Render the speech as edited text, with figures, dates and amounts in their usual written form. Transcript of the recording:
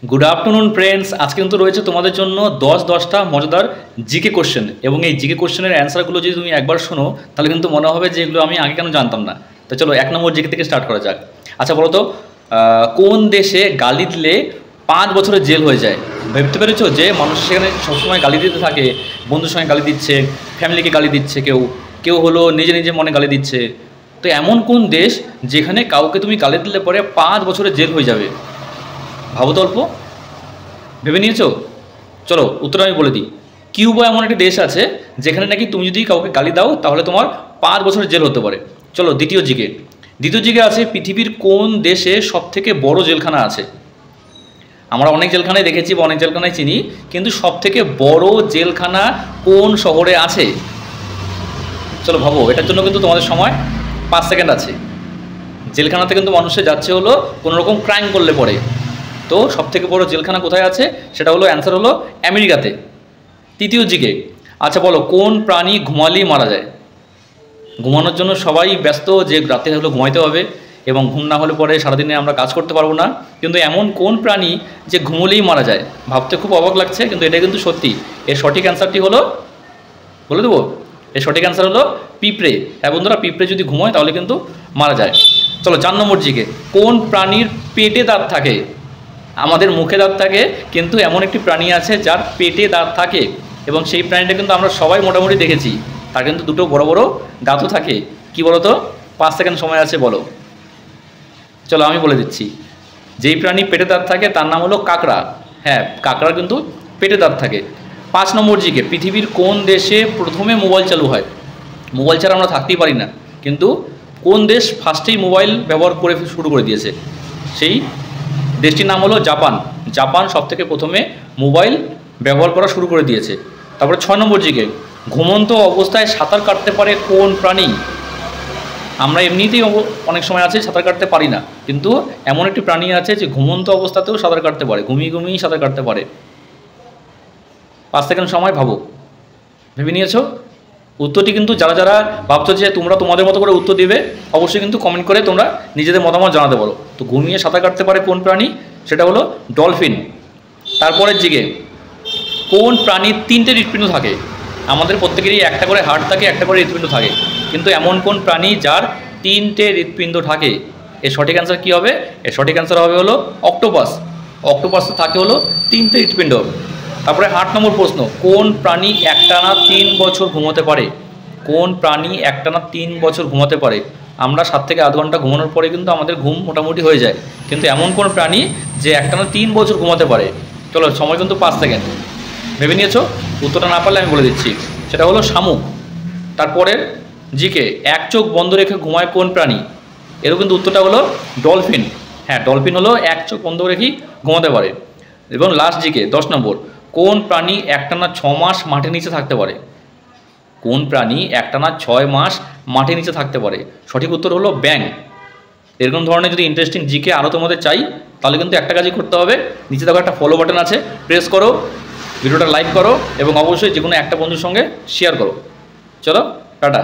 Good afternoon friends. আজকে কিন্তু রয়েছে তোমাদের জন্য 10টা মজাদার জিকে কোশ্চেন, এবং এই জিকে কোশ্চেনের অ্যান্সারগুলো যদি তুমি একবার শোনো তাহলে কিন্তু মনে হবে যে এগুলো আমি আগে কেন জানতাম না। তো চলো 1 নম্বর জিকে থেকে স্টার্ট করা যাক। আচ্ছা বলো তো, কোন দেশে গালি দিলে 5 বছরের জেল হয়ে যায়? ভাবতে পেরেছো যে মানুষ সেখানে সবসময় গালি দিতে থাকে, বন্ধুর সঙ্গে গালি দিচ্ছে, ফ্যামিলিকে গালি দিচ্ছে, কেউ কেউ হলো নিজে নিজে মনে গালি দিচ্ছে। তো এমন কোন দেশ যেখানে কাউকে তুমি গালি দিলে পরে 5 বছরের জেল হয়ে যাবে? ভাবো তো অল্প, ভেবে নিয়েছো? চলো উত্তর আমি বলে দিই। কিউবা এমন একটি দেশ আছে যেখানে নাকি তুমি যদি কাউকে গালি দাও তাহলে তোমার 5 বছরের জেল হতে পারে। চলো দ্বিতীয় জিকে আছে, পৃথিবীর কোন দেশে সবথেকে বড় জেলখানা আছে? আমরা অনেক জেলখানায় দেখেছি বা অনেক জেলখানায় চিনি, কিন্তু সবথেকে বড় জেলখানা কোন শহরে আছে? চলো ভাবো, এটার জন্য কিন্তু তোমাদের সময় 5 সেকেন্ড আছে। জেলখানাতে কিন্তু মানুষে যাচ্ছে হলো কোনো রকম ক্রাইম করলে পরে। তো সবথেকে বড় জেলখানা কোথায় আছে? সেটা হলো, অ্যান্সার হলো আমেরিকাতে। তৃতীয় জিকে, আচ্ছা বলো, কোন প্রাণী ঘুমালেই মারা যায়? ঘুমানোর জন্য সবাই ব্যস্ত যে রাতে হলো ঘুমাইতে হবে, এবং ঘুম না হলে পরে সারাদিনে আমরা কাজ করতে পারবো না। কিন্তু এমন কোন প্রাণী যে ঘুমলেই মারা যায়? ভাবতে খুব অবাক লাগছে, কিন্তু এটা কিন্তু সত্যি। এর সঠিক অ্যান্সারটি হলো, বলে দেবো, এর সঠিক অ্যান্সার হলো পিঁপড়ে। হ্যাঁ বন্ধুরা, পিঁপড়ে যদি ঘুমোয় তাহলে কিন্তু মারা যায়। চলো 4 নম্বর জিকে, কোন প্রাণীর পেটে দাঁত থাকে? আমাদের মুখে দাঁত থাকে, কিন্তু এমন একটি প্রাণী আছে যার পেটে দাঁত থাকে, এবং সেই প্রাণীটা কিন্তু আমরা সবাই মোটামুটি দেখেছি। তার কিন্তু দুটো বড় বড় দাঁতও থাকে। কি বলো তো? 5 সেকেন্ড সময় আছে, বলো। চলো আমি বলে দিচ্ছি। যেই প্রাণী পেটে দাঁত থাকে তার নাম হলো কাকড়া। হ্যাঁ, কাকড়ার কিন্তু পেটে দাঁত থাকে। 5 নম্বর জিকে, পৃথিবীর কোন দেশে প্রথমে মোবাইল চালু হয়? মোবাইল ছাড়া আমরা থাকতেই পারি না, কিন্তু কোন দেশ ফার্স্টেই মোবাইল ব্যবহার করে শুরু করে দিয়েছে? সেই দেশটির নাম হলো জাপান। জাপান সবথেকে প্রথমে মোবাইল ব্যবহার করা শুরু করে দিয়েছে। তারপরে 6 নম্বর জিকে, ঘুমন্ত অবস্থায় সাঁতার কাটতে পারে কোন প্রাণী? আমরা এমনিতেই অনেক সময় আছে সাঁতার কাটতে পারি না, কিন্তু এমন একটি প্রাণী আছে যে ঘুমন্ত অবস্থাতেও সাঁতার কাটতে পারে, ঘুমিয়ে ঘুমিয়েই সাঁতার কাটতে পারে। 5 সেকেন্ড সময়, ভাবো। ভেবে নিয়েছো? উত্তরটি কিন্তু যারা যারা ভাবছো যে তোমরা তোমাদের মতো করে উত্তর দিবে, অবশ্যই কিন্তু কমেন্ট করে তোমরা নিজেদের মতামত জানাতে পারো। তো ঘুমিয়ে সাঁতার কাটতে পারে কোন প্রাণী? সেটা হলো ডলফিন। তারপরের দিকে, কোন প্রাণীর 3টে হৃৎপিণ্ড থাকে? আমাদের প্রত্যেকেরই একটা করে হার্ট থাকে, একটা করে হৃৎপিণ্ড থাকে, কিন্তু এমন কোন প্রাণী যার 3টে হৃৎপিণ্ড থাকে? এর সঠিক অ্যান্সার কী হবে? এর সঠিক অ্যান্সার হবে হলো অক্টোপাস। অক্টোপাস থাকে হলো 3টে হৃৎপিণ্ড। তারপরে 8 নম্বর প্রশ্ন, কোন প্রাণী একটানা 3 বছর ঘুমোতে পারে? কোন প্রাণী একটানা 3 বছর ঘুমাতে পারে? আমরা 7 থেকে 8 ঘন্টা ঘুমানোর পরে কিন্তু আমাদের ঘুম মোটামুটি হয়ে যায়, কিন্তু এমন কোন প্রাণী যে একটানা 3 বছর ঘুমাতে পারে? চলো সময় কিন্তু 5 সেকেন্ড। ভেবে নিয়েছো? উত্তরটা না পারলে আমি বলে দিচ্ছি, সেটা হলো শামুক। তারপরের জিকে, এক চোখ বন্ধ রেখে ঘুমায় কোন প্রাণী? এরও কিন্তু উত্তরটা হলো ডলফিন। হ্যাঁ, ডলফিন হলো এক চোখ বন্ধ রেখেই ঘুমাতে পারে। এবং লাস্ট জিকে 10 নম্বর, কোন প্রাণী একটানা 6 মাস মাটির নিচে থাকতে পারে? কোন প্রাণী একটানা 6 মাস মাটির নিচে থাকতে পারে? সঠিক উত্তর হলো ব্যাঙ। এরকম ধরনের যদি ইন্টারেস্টিং জিকে আরও তোমাদের চাই, তাহলে কিন্তু একটা কাজই করতে হবে, নিচে দেখো একটা ফলো বাটন আছে, প্রেস করো, ভিডিওটা লাইক করো, এবং অবশ্যই যে কোনো একটা বন্ধুর সঙ্গে শেয়ার করো। চলো টাটা।